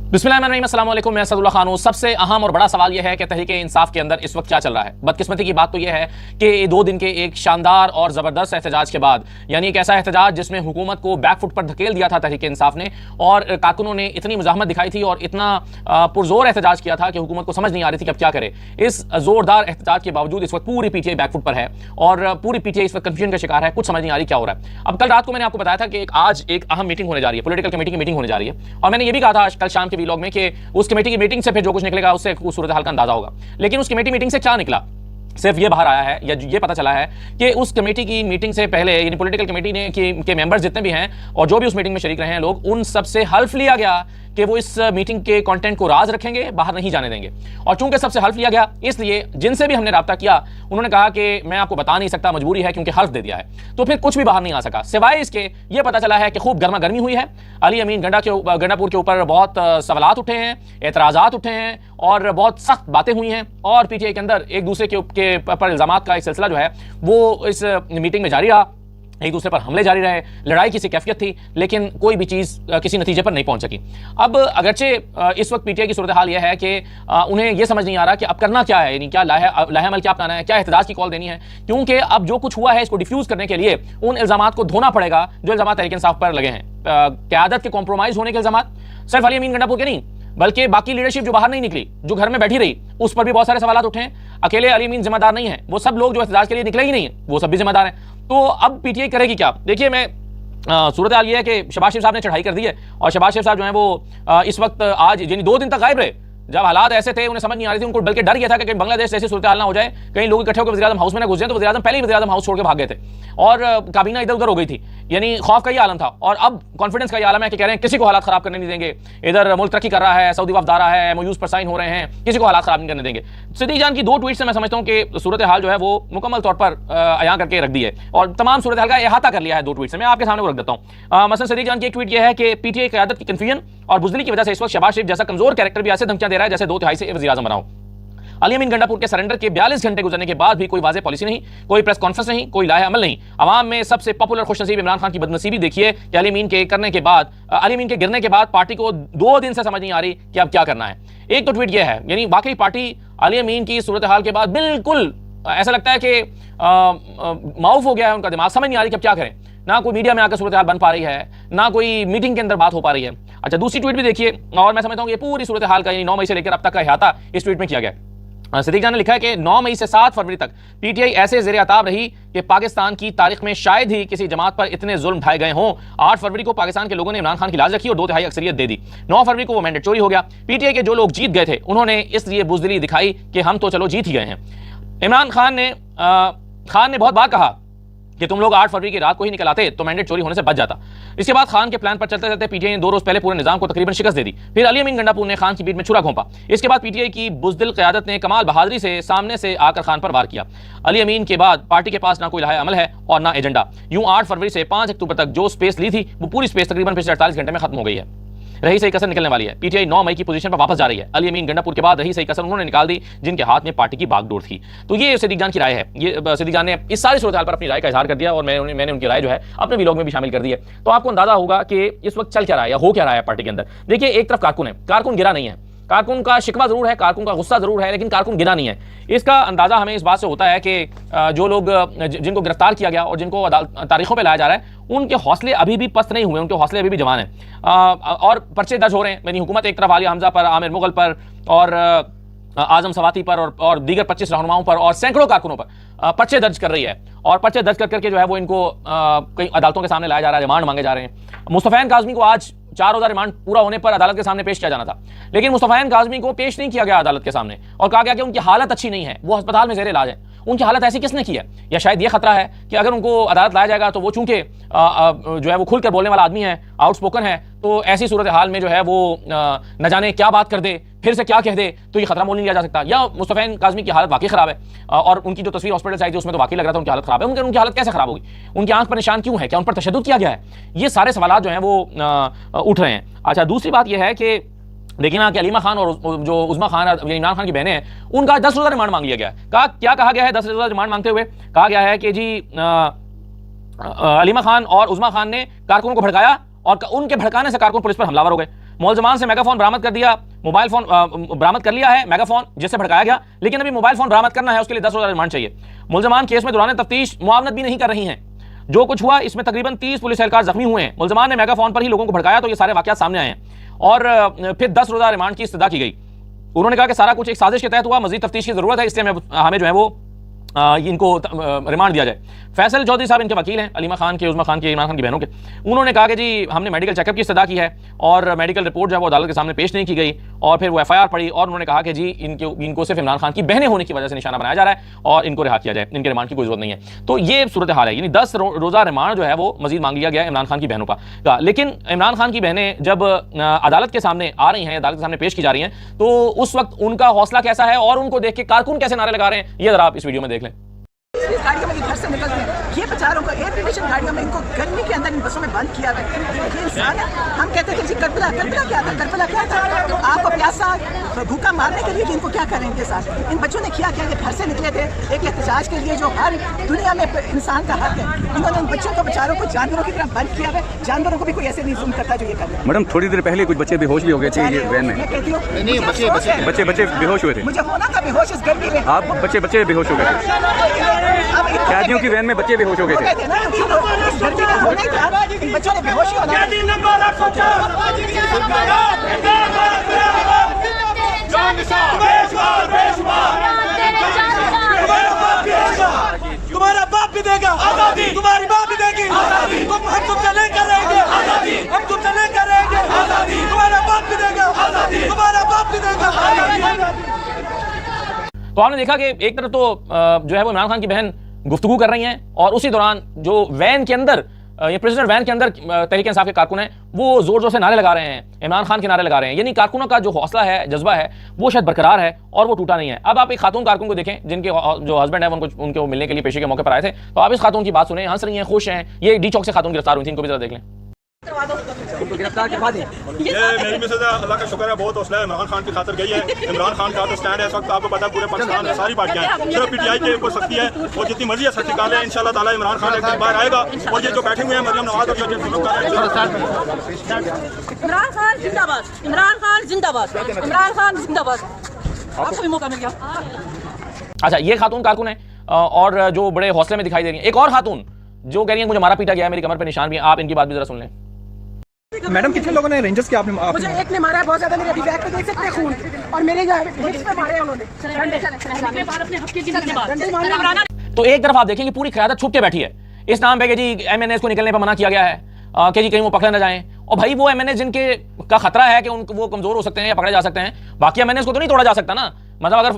बिस्मिल्लाहिर्रहमानिर्रहीम, अस्सलाम वालेकुम। मैं असदुल्लाह खान हूं। सबसे अहम और बड़ा सवाल यह है कि तहरीक इंसाफ के अंदर इस वक्त क्या चल रहा है। बदकिस्मती की बात तो यह है कि 2 दिन के एक शानदार और ज़बरदस्त एहतजाज के बाद, यानी एक ऐसा एहतजाज जिसमें हुकूमत को बैकफुट पर धकेल दिया था तहरीक इंसाफ ने, और कारकुनों ने इतनी मुजाहमत दिखाई थी और इतना पुरजोर एहतजाज किया था कि हुकूमत को समझ नहीं आ रही थी कि अब क्या करे। इस जोरदार एहतजाज के बावजूद इस वक्त पूरी पीटीआई बैकफुट पर है और पूरी पीटीआई इस वक्त कंफ्यूजन का शिकार है। कुछ समझ नहीं आ रही क्या हो रहा है। अब कल रात को मैंने आपको बताया था कि आज एक अहम मीटिंग होने जा रही है, पॉलिटिकल कमेटी की मीटिंग होने जा रही है, और मैंने ये भी कहा था कल शाम के वीलॉग में कि उस कमेटी की मीटिंग से फिर जो कुछ निकलेगा उससे उस सूरत हाल का अंदाजा होगा। लेकिन उस कमेटी मीटिंग से क्या निकला, सिर्फ ये बाहर आया है या ये पता चला है कि उस कमेटी की मीटिंग से पहले, यानी पॉलिटिकल कमेटी ने के मेंबर्स जितने भी हैं और जो भी उस मीटिंग में शरीक रहे हैं लोग, उन सबसे हल्फ लिया गया कि वो इस मीटिंग के कंटेंट को राज रखेंगे, बाहर नहीं जाने देंगे। और चूंकि सबसे हल्फ लिया गया, इसलिए जिनसे भी हमने राब्ता किया उन्होंने कहा कि मैं आपको बता नहीं सकता, मजबूरी है, क्योंकि हल्फ दे दिया है। तो फिर कुछ भी बाहर नहीं आ सका। सिवाय इसके ये पता चला है कि खूब गर्मा गर्मी हुई है। अली अमीन गंडापुर के ऊपर बहुत सवालात उठे हैं, एतराज़ात उठे हैं और बहुत सख्त बातें हुई हैं, और पीटीआई के अंदर एक दूसरे के पर इल्जामात का एक सिलसिला जो है वो इस मीटिंग में जारी रहा। एक दूसरे पर हमले जारी रहे, लड़ाई की सी कैफियत थी, लेकिन कोई भी चीज़ किसी नतीजे पर नहीं पहुंच सकी। अब अगरचे इस वक्त पीटीआई की सूरत हाल यह है कि उन्हें यह समझ नहीं आ रहा कि अब करना क्या है, यानी क्या लाहेअमल क्या अपनाना है, क्या एहतजाज की कॉल देनी है, क्योंकि अब जो कुछ हुआ है इसको डिफ्यूज करने के लिए उन इल्जामात को धोना पड़ेगा जो इल्जामात तहरीक इंसाफ पर लगे हैं। क़यादत के कॉम्प्रोमाइज़ होने के इल्जामात सिर्फ अली अमीन गंडापुर के नहीं, बल्कि बाकी लीडरशिप जो बाहर नहीं निकली, जो घर में बैठी रही, उस पर भी बहुत सारे सवाल उठे हैं। अकेले अली अमीन जिम्मेदार नहीं है, वो सब लोग जो एहतजाज के लिए निकले ही नहीं है वो सब भी जिम्मेदार हैं। तो अब पीटीआई करेगी क्या? देखिए, मैं सूरत हाल ये है कि शहबाज शरीफ साहब ने चढ़ाई कर दी है, और शहबाज शरीफ साहब जो है वो इस वक्त आज यानी 2 दिन तक गायब रहे। जब हालात ऐसे थे, उन्हें समझ नहीं आ रही थी, उनको बल्कि डर यह था कि कहीं बांग्लादेश जैसी सूरत हाल ना हो जाए, कहीं लोग इकट्ठे होकर वज़ीर-ए-आज़म हाउस में ना घुस जाए, तो वज़ीर-ए-आज़म पहले ही वज़ीर-ए-आज़म हाउस छोड़ के भाग गए थे और काबीना इधर उधर हो गई थी, यानी खौफ का ये आलम था। और अब कॉन्फिडेंस का ये आलम है कि कह रहे हैं किसी को हालात खराब करने नहीं देंगे, इधर मुल्क तरक्की कर रहा है, सऊदी वफ्द आ रहा है, एमओयूज़ पर साइन हो रहे हैं, किसी को हालात खराब नहीं करने देंगे। सिद्दीक जान की 2 ट्वीट से मैं समझता हूँ कि सूरत हाल जो है वो मुकम्मल तौर पर अयां करके रख दी है और तमाम सूरत हाल का अहाता कर लिया है 2 ट्वीट से। मैं आपके सामने वो रख देता हूँ। मसलन सिद्दीक जान की एक ट्वीट यह है कि पीटीआई क़यादत की कन्फ्यूजन और बुज़दिली की वजह से इस वक्त शहबाज शरीफ जैसा कमजोर कैरेक्टर भी ऐसे धमकियां दे रहा है जैसे 2/3 से वज़ीर-ए-आज़म बनाओ। अली अमीन गंडापुर के सरेंडर के 42 घंटे गुजरने के बाद भी कोई वाज़ेह पॉलिसी नहीं, कोई प्रेस कॉन्फ्रेंस नहीं, कोई लाहे अमल नहीं। अवाम में सबसे पॉपुलर खुशनसीब इमरान खान की बदनसीबी देखिए कि अली अमीन के गिरने के बाद पार्टी को 2 दिन से समझ नहीं आ रही कि अब क्या करना है। एक तो ट्वीट यह है, यानी वाकई पार्टी अली अमीन की सूरत हाल के बाद बिल्कुल ऐसा लगता है कि माऊफ हो गया है उनका दिमाग, समझ नहीं आ रही कि अब क्या करें। ना कोई मीडिया में आकर सूरत हाल बन पा रही है, ना कोई मीटिंग के अंदर बात हो पा रही है। अच्छा, दूसरी ट्वीट भी देखिए, और मैं समझता हूँ ये पूरी सूरत हाल का, यानी 9 मई से लेकर अब तक का अहाता इस ट्वीट में किया गया। सिद्दीक जान ने लिखा है कि 9 मई से 7 फरवरी तक पीटीआई ऐसे ज़ेर अताब रही कि पाकिस्तान की तारीख में शायद ही किसी जमात पर इतने जुल्म ढाए गए हों। 8 फरवरी को पाकिस्तान के लोगों ने इमरान खान की लाज रखी और 2/3 अक्सरियत दे दी। 9 फरवरी को वो मैंडेट चोरी हो गया। पीटीआई के जो लोग जीत गए थे उन्होंने इसलिए बुज़दिली दिखाई कि हम तो चलो जीत ही गए हैं। इमरान खान ने बहुत बार कहा कि तुम लोग 8 फरवरी की रात को ही निकल आते तो मैंडेट चोरी होने से बच जाता। इसके बाद खान के प्लान पर चलते चलते पीटीआई ने 2 रोज पहले पूरे निजाम को तकरीबन शिकस्त दे दी। फिर अली अमीन गंडापुर ने खान की पीठ में छुरा घोंपा। इसके बाद पीटीआई की बुज़दिल क़यादत ने कमाल बहादुरी से सामने से आकर खान पर वार किया। अली अमीन के बाद पार्टी के पास ना कोई लाहे अमल है और ना एजेंडा। यूं 8 फरवरी से 5 अक्टूबर तक जो स्पेस ली थी वो पूरी स्पेस तकरीबन पिछले 48 घंटे में खत्म हो गई है। रही सही कसर निकलने वाली है। पीटीआई 9 मई की पोजीशन पर वापस जा रही है। अली अमीन गंडापुर के बाद रही सही कसर उन्होंने निकाल दी जिनके हाथ में पार्टी की बागडोर थी। तो ये सिद्दीक जान की राय है। ये सिद्दीक जान ने इस सारी सूरत हाल पर अपनी राय का इजहार कर दिया और मैंने उनकी राय जो है अपने व्लॉग में भी शामिल कर दी है। तो आपको अंदाजा होगा कि इस वक्त चल क्या रहा है या हो क्या रहा है पार्टी के अंदर। देखिए, एक तरफ कारकुन है, कारकुन गिरा नहीं है, कारकुन का शिकवा जरूर है, कारकुन का गुस्सा जरूर है, लेकिन कारकुन गिरा नहीं है। इसका अंदाजा हमें इस बात से होता है कि जो लोग जिनको गिरफ्तार किया गया और जिनको तारीखों पे लाया जा रहा है उनके हौसले अभी भी पस्त नहीं हुए, उनके हौसले अभी भी जवान हैं और पर्चे दर्ज हो रहे हैं। यानी हुकूमत एक तरफ आलिया हमजा पर, आमिर मुगल पर और आजम सवाती पर और दीगर 25 रहनुमाओं पर और सैकड़ों कारकुनों पर पर्चे दर्ज कर रही है। और पर्चे दर्ज करके जो है वो इनको कई अदालतों के सामने लाया जा रहा है, रिमांड मांगे जा रहे हैं। मुस्तफ़ैन काज़मी को आज 4 रोज़ा रिमांड पूरा होने पर अदालत के सामने पेश किया जाना था, लेकिन मुस्तफ़ैन काज़मी को पेश नहीं किया गया अदालत के सामने और कहा गया कि उनकी हालत अच्छी नहीं है, वो अस्पताल में ज़ेर इलाज है। उनकी हालत ऐसी किसने की है? या शायद ये खतरा है कि अगर उनको अदालत लाया जाएगा तो वो चूंकि जो है वो खुलकर बोलने वाला आदमी है, आउटस्पोकन है, तो ऐसी सूरत हाल में जो है वो न जाने क्या बात कर दे, फिर से क्या कह दे, तो ये खतरा मोल नहीं लिया जा सकता। या मुस्तफ़ैन काज़मी की हालत वाकई खराब है और उनकी जो तस्वीर हॉस्पिटल से आई थी उसमें तो वाकई लग रहा था उनकी हालत खराब है। उनकी हालत कैसे खराब होगी? उनकी आंख पर निशान क्यों है? क्या उन पर तशद्दुद किया गया है? ये सारे सवाल जो हैं वो उठ रहे हैं। अच्छा, दूसरी बात यह है कि देखिए ना कि अलीमा खान और जो उज़मा खान इमरान खान की बहनें हैं उनका 10 रोज़ा रिमांड मांग लिया गया है। क्या कहा गया है? 10 रोज़ा रिमांड मांगते हुए कहा गया है कि जी अलीमा खान और उज़मा खान ने कारकुनों को भड़काया और उनके भड़काने से कारकुन पुलिस पर हमलावर हो गए। मुलजमान से मेगाफोन बरामद कर दिया, मोबाइल फोन बरामद कर लिया है, मेगाफोन जिससे भड़काया गया, लेकिन अभी मोबाइल फोन बरामद करना है, उसके लिए 10 रोजा रिमांड चाहिए। मुलजमान केस में दौरान तफ्तीश मुआवनत भी नहीं कर रही हैं। जो कुछ हुआ इसमें तकरीबन 30 पुलिस एहलकार जख्मी हुए हैं। मुलजमान ने मेगाफोन पर ही लोगों को भड़काया, तो ये सारे वाकयात सामने आए हैं और फिर 10 रोजा रिमांड की इस्तदा की गई। उन्होंने कहा कि सारा कुछ एक साजिश के तहत हुआ, मजीद तफ्तीश की जरूरत है, इसलिए हमें जो है वो इनको रिमांड दिया जाए। फैसल चौधरी साहब इनके वकील हैं, अलीमा खान के, उज़मा खान के, इमरान खान की बहनों के। उन्होंने कहा कि जी हमने मेडिकल चेकअप की इस्तदा की है और मेडिकल रिपोर्ट जो है वो अदालत के सामने पेश नहीं की गई और फिर वो FIR पड़ी और उन्होंने कहा कि जी इनको सिर्फ इमरान खान की बहनें होने की वजह से निशाना बनाया जा रहा है और इनको रिहा किया जाए, इनके रिमांड की कोई जरूरत नहीं है। तो ये सूरत हाल है, यानी 10 रोजा रिमांड जो है वो मजीद मांग लिया गया है इमरान खान की बहनों का। लेकिन इमरान खान की बहनें जब अदालत के सामने आ रही हैं, अदालत के सामने पेश की जा रही हैं, तो उस वक्त उनका हौसला कैसा है और उनको देख के कारकुन कैसे नारे लगा रहे हैं, ये जरा आप इस वीडियो में देख लें। गाड़ियों में घर से निकलते हैं, ये बेचारों को एयर कंडीशन गाड़ियों में इनको गर्मी के अंदर इन बसों में बंद किया है। ये इंसान है। हम कहते थे जी करबला क्या था, करबला क्या था, आपको प्यासा भूखा मारने के लिए इनको क्या करें इनके साथ। इन बच्चों ने किया क्या, ये घर से निकले थे एक एहतजाज के लिए जो हर दुनिया में इंसान का हक है। इन्होंने इन बच्चों को बेचारों को जानवरों की तरह बंद किया है। जानवरों को भी कोई ऐसे नहीं जुल्म करता जो ये कर रहे हैं। मैडम थोड़ी देर पहले कुछ बच्चे बेहोश भी हो गए थे ये वैन में। बच्चे बेहोश हुए थे। मुझे होना था बेहोश इस गर्मी में। आप बच्चे बेहोश हो गए थे। कैदियों की वैन में बच्चे बेहोश हो गए थे। बच्चों ने बेहोशी होना। तुम्हारा बाप भी देगा आजादी, तुम्हारी बाप भी देगी आजादी। हम तुमसे नहीं करेंगे आजादी, हम तुमसे नहीं करेंगे आजादी। तुम्हारा बाप भी देगा आजादी, तुम्हारा बाप भी देगा आजादी। तो आपने देखा कि एक तरफ तो जो है वो इमरान खान की बहन गुफ्तगू कर रही हैं और उसी दौरान जो वैन के अंदर ये प्रिजनर वैन के अंदर तहरीक इंसाफ के कारकुन हैं वो जोर जोर से नारे लगा रहे हैं, इमरान खान के नारे लगा रहे हैं। यानी कारकुनों का जो हौसला है, जज्बा है, वो शायद बरकरार है और वो टूटा नहीं है। अब आप एक खातून कारकुन को देखें जिनके जो हस्बैंड है उनको मिलने के लिए पेशी के मौके पर आए थे, तो आप इस खातून की बात सुने, हंस रही हैं, खुश हैं। ये डी चौक से खातून गिरफ्तार हुई थी, इनको भी जरा देख लें। गिरफ्तार के बाद ये मेरी मिसेज है, अल्लाह का शुक्र है, बहुत हौसला है, इमरान खान की खातिर गई है। इमरान खान का तो स्टैंड है इस वक्त, आपको पता है पूरे पाकिस्तान में सारी पार्टियां हैं, सिर्फ PTI के ऊपर सख्ती है और जितनी मर्जी है सख्ती निकाले। इंशाल्लाह ताला इमरान खान एक दिन बाहर आएगा और ये जो बैठे हुए हैं मरियम नवाज और इमरान खान जिंदाबाद, इमरान खान जिंदाबाद, इमरान खान जिंदाबाद। आपको भी मौका मिल गया। अच्छा, ये खातून कारकुन है और जो बड़े हौसले में दिखाई दे रही है। एक और खातून जो कह रही है मुझे मारा पीटा गया, मेरी कमर पे निशान भी है। आप इनकी बात भी जरा सुन लें। मैडम कितने लोगों ने रेंजर्स के आपने मुझे एक ने मारा है बहुत ज्यादा, मेरे अभी बैक पे देख सकते हैं खून और मेरे हिप्स पे मारे हैं उन्होंने। तो एक तरफ आप देखेंगे पूरी क़यादत छुप के बैठी है इस नाम पे कि जी MNAs को निकलने पर मना किया गया है कि जी कहीं वो पकड़े ना जाएं। और भाई वो MNAs जिनके का खतरा है कि वो कमजोर हो सकते हैं या पकड़े जा सकते हैं, बाकी MNAs को तो नहीं तोड़ा जा सकता ना। मतलब अगर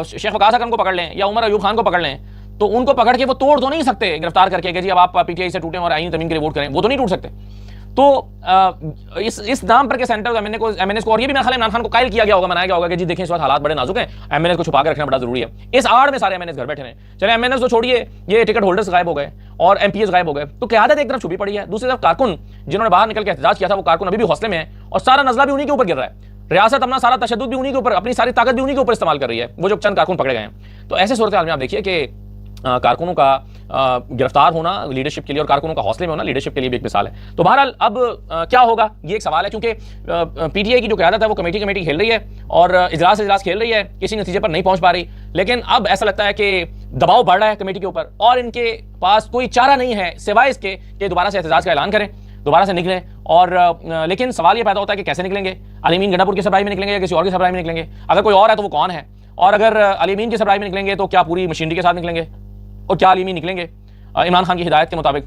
शेख वकास अकरम को पकड़ लें या उमर अयूब खान को पकड़ लें तो उनको पकड़ के वो तोड़ तो नहीं सकते गिरफ्तार करके कि जी अब आप PTI से टूटें और आईन तमीम के लिए वोट करें, वो तो नहीं टूट सकते। तो इस नाम पर के सेंटर MNAs को और ये भी मेरे ख्याल इमरान खान को कायल किया गया होगा, मनाया गया होगा कि जी देखें इस वक्त हालात बड़े नाजुक हैं, MNAs को छुपा के रखना बड़ा जरूरी है। इस आड़ में सारे MNAs घर बैठे हैं। चले MNAs तो छोड़िए, ये टिकट होल्डर्स गायब हो गए और MPs गायब हो गए, तो क़यादत एक तरफ छुपी पड़ी है। दूसरी तरफ कारकुन जिन्होंने बाहर निकल के एहतजाज किया था, वो कारकुन अभी भी हौसले में है और सारा नजला भी उन्हीं के ऊपर गिर रहा है। रियासत अपना सारा तशद्दुद भी उन्हीं के ऊपर, अपनी सारी ताकत भी उन्हीं के ऊपर इस्तेमाल कर रही है, वो जो चंद कारकुन पकड़े गए हैं। तो ऐसे सूरत हाल में आप देखिए कि कारकुनों का गिरफ्तार होना लीडरशिप के लिए और कारकुनों का हौसले में होना लीडरशिप के लिए भी एक मिसाल है। तो बहरहाल अब क्या होगा ये एक सवाल है, क्योंकि PTI की जो क़यादत है वो कमेटी खेल रही है और इजलास खेल रही है, किसी नतीजे पर नहीं पहुंच पा रही। लेकिन अब ऐसा लगता है कि दबाव बढ़ रहा है कमेटी के ऊपर और इनके पास कोई चारा नहीं है सिवाय इसके कि दोबारा से एहतजाज का ऐलान करें, दोबारा से निकलें। और लेकिन सवाल ये पैदा होता है कि कैसे निकलेंगे, अली अमीन गंडापुर की सरबराही में निकलेंगे या किसी और की सरबराही में निकलेंगे? अगर कोई और है तो वो कौन है? और अगर अली अमीन की सरबराही में निकलेंगे तो क्या पूरी मशीनरी के साथ निकलेंगे और क्या अली अमीन निकलेंगे इमरान खान की हिदायत के मुताबिक?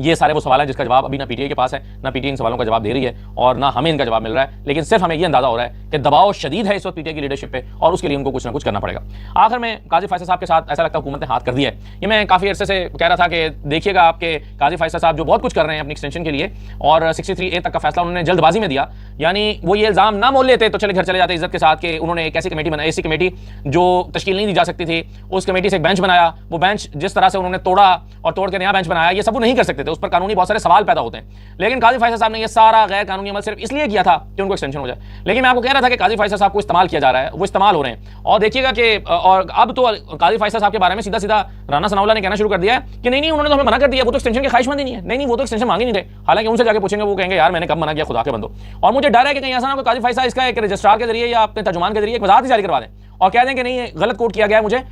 ये सारे वो सवाल हैं जिसका जवाब अभी ना PTI के पास है, ना PTI इन सवालों का जवाब दे रही है और ना हमें इनका जवाब मिल रहा है। लेकिन सिर्फ हमें ये अंदाजा हो रहा है कि दबाव शदीद है इस वक्त PTI की लीडरशिप पे और उसके लिए उनको कुछ ना कुछ करना पड़ेगा। आखिर में काजी फैसल साहब के साथ ऐसा लगता है हुकूमत ने हाथ कर दिया है। ये मैं काफ़ी अरसे से कह रहा था कि देखिएगा आपके काजी फैसल साहब जो बहुत कुछ कर रहे हैं अपनी एक्सटेंशन के लिए और 63A तक का फैसला उन्होंने जल्दबाजी में दिया। यानी वो ये इल्ज़ाम ना मोल लेते तो चले घर चले जाते इज्जत के साथ कि उन्होंने एक ऐसी कमेटी बनाई, ऐसी कमेटी जो तश्कील नहीं दी जा सकती थी, उस कमेटी से एक बेंच बनाया, वो बेंच जिस तरह से उन्होंने तोड़ा और तोड़ के नया बेंच बनाया, ये सब वो नहीं कर सकते थे, उस पर कानूनी बहुत सारे सवाल पैदा होते हैं। लेकिन काजी फैसल साहब ने ये सारा गैर कानूनी अमल सिर्फ इसलिए किया था कि उनको एक्सटेंशन हो जाए। लेकिन मैं आपको कह रहा रहा था कि काजी फैसल साहब को इस्तेमाल किया जा रहा है, वो इस्तेमाल हो रहे हैं। और देखिएगा कि और अब तो काजी फैसल साहब के बारे में सीधा सीधा राना सनाउल्लाह ने कहना शुरू कर दिया है कि नहीं उन्होंने तो हमें मना कर दिया, वो तो एक्सटेंशन की ख्वाहिशमंद ही नहीं है, नहीं वो तो एक्सटेंशन मांग ही नहीं रहे। हालांकि उनसे जाके पूछेंगे, वो कहेंगे यार मैंने कब मना किया, खुदा के बंदो। और मुझे डर है कि कहीं ऐसा ना हो काजी फैसल इसका एक रजिस्ट्रार के जरिए या अपने तर्जुमान के जरिए एक वजाहत जारी करवा दें और कह दें कि नहीं गलत कोट किया गया है, मुझे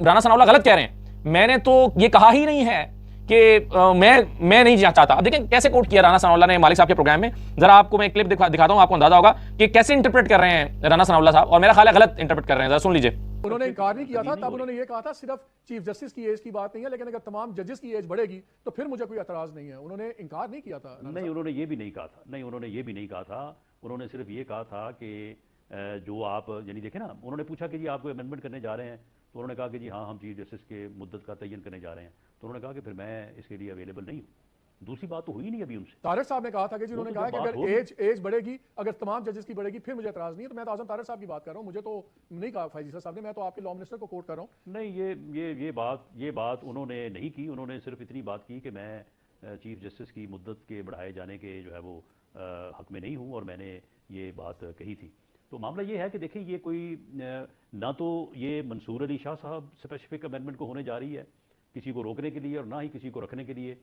राना सनाउल्लाह गलत कह रहे हैं, मैंने तो ये कहा ही नहीं है कि मैं नहीं चाहता। अब देखें कैसे कोट किया राना सनाउल्लाह ने मालिक साहब के प्रोग्राम में। जरा आपको मैं क्लिप दिखाता हूं, आपको अंदाजा होगा कि कैसे इंटरप्रेट कर रहे हैं राना सनाउल्लाह साहब, और मेरा ख्याल है गलत इंटरप्रेट कर रहे हैं। जरा सुन लीजिए। उन्होंने इनकार नहीं किया था, तब उन्होंने ये कहा था सिर्फ चीफ जस्टिस की एज की बात नहीं है, लेकिन अगर तमाम जजेस की एज बढ़ेगी तो फिर मुझे कोई एतराज नहीं है। उन्होंने इनकार नहीं किया था। नहीं, उन्होंने ये भी नहीं कहा था, नहीं उन्होंने ये भी नहीं कहा था। उन्होंने सिर्फ ये कहा था कि जो आप यानी देखें ना, उन्होंने पूछा कि जी आप कोई अमेंडमेंट करने जा रहे हैं, तो उन्होंने कहा कि जी हाँ हम चीफ जस्टिस के मुद्दत का तयन करने जा रहे हैं। तो उन्होंने कहा कि फिर मैं इसके लिए अवेलेबल नहीं हूँ। दूसरी बात तो हुई नहीं अभी उनसे। तारिक साहब ने कहा था कि जी उन्होंने कहा कि अगर एज बढ़ेगी, अगर तमाम जजेस की बढ़ेगी फिर मुझे एतराज नहीं है। तो मैं तो आजम तारिक साहब की बात कर रहा हूँ, मुझे तो नहीं कहा फैजी साहब ने, मैं तो आपके लॉ मिनिस्टर को कोट कर रहा हूँ। नहीं, ये बात उन्होंने नहीं की। उन्होंने सिर्फ इतनी बात की कि मैं चीफ जस्टिस की मुद्दत के बढ़ाए जाने के जो है वो हक में नहीं हूँ, और मैंने ये बात कही थी। तो मामला ये है कि देखिए ये कोई ना तो ये मंसूर अली शाह साहब स्पेसिफिक अमेंडमेंट को होने जा रही है किसी को रोकने के लिए, और ना ही किसी को रखने के लिए।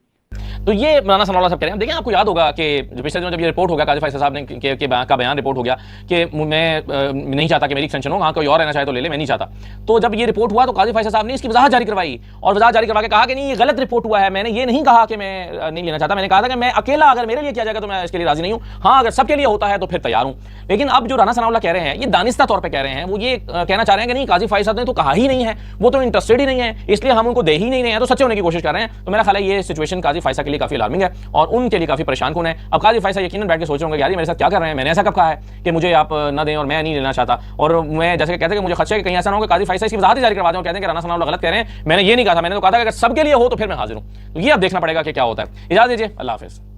तो ये राना सनाउल्लाह साहब कह रहे हैं। देखिए आपको याद होगा कि जो पिछले दिनों जब ये रिपोर्ट हो गया, काजी फैसल साहब ने का बयान रिपोर्ट हो गया कि मैं नहीं चाहता कि मेरी एक्सटेंशन हो, वहाँ कोई और रहना चाहे तो ले ले, मैं नहीं चाहता। तो जब ये रिपोर्ट हुआ तो काजी फैसल साहब ने इसकी वजाहत जारी करवाई, और वजाहत जारी करवा के कहा कि नहीं ये गलत रिपोर्ट हुआ है, मैंने ये नहीं कहा कि मैं नहीं लेना चाहता, मैंने कहा था कि मैं अकेला अगर मेरे लिए किया जाएगा तो मैं इसके लिए राजी नहीं हूँ, हाँ अगर सबके लिए होता है तो फिर तैयार हूँ। लेकिन अब जो राना सनाउल्लाह कह रहे हैं ये दानिस्ता तौर पर कह रहे हैं, वो ये कहना चाह रहे हैं कि नहीं काजी फैसल साहब ने तो कहा ही नहीं है, वो तो इंटरेस्टेड ही नहीं है, इसलिए हम उनको दे ही नहीं रहे हैं, तो सच्चे होने की कोशिश कर रहे हैं। तो मेरा ख्याल है ये सिचुएशन काजी फैसल के लिए काफी अलार्मिंग है और उनके लिए काफी परेशान कौन है। अब काजी फैसल यकीनन बैठ के सोच रहे होंगे यार ये मेरे साथ क्या कर रहे हैं, मैंने ऐसा कब कहा है कि मुझे आप ना दें और मैं नहीं लेना चाहता। और मैं जैसे कहते हैं कि मुझे खदशा है कि कहीं ऐसा ना हो कि काजी फैसल इसकी वजाहत जारी करवा दें और कहते हैं कि राना सनाउल्लाह गलत कह रहे हैं, मैंने ये नहीं कहा था, मैंने तो कहा था कि अगर सबके लिए हो तो फिर मैं हाजिर हूं। तो ये अब देखना पड़ेगा कि क्या होता है। इजाजत दीजिए, अल्लाह हाफिज़।